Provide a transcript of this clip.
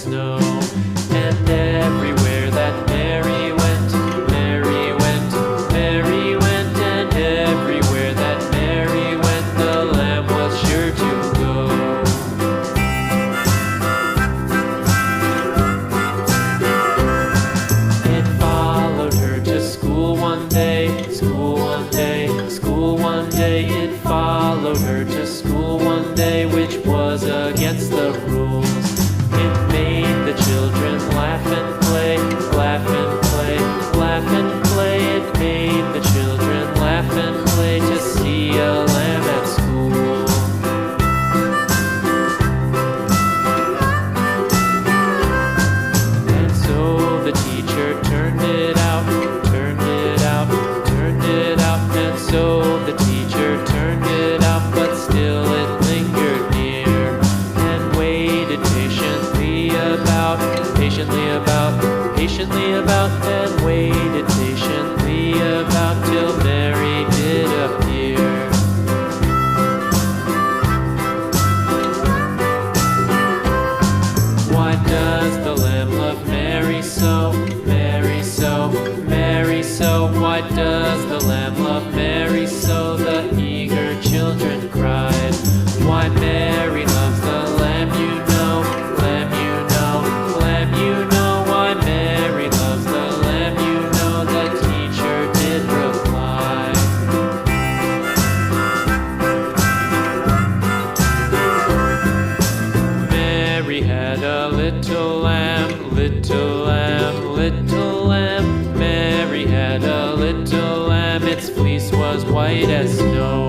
snow. And everywhere that Mary went, Mary went, Mary went, and everywhere that Mary went, the lamb was sure to go. It followed her to school one day, school one day, school one day. It followed her to school one day, which was against the rules. It made the children laugh and play, laugh and play, laugh and play. It made the children laugh and play to see a lamb at school. And so the teacher turned it out, turned it out, turned it out. And so the teacher turned it out, but still it lingered near and waited patiently about, patiently about, and waited patiently about till Mary did appear. Why does the lamb love Mary so, Mary so, Mary so? Why does the lamb love Mary so? The eager children cried. Why Mary loves the lamb, you know, lamb, you know, lamb, you know. Why Mary loves the lamb, you know, the teacher did reply. Mary had a little lamb, little lamb, little lamb. Mary had a little lamb, its fleece was white as snow.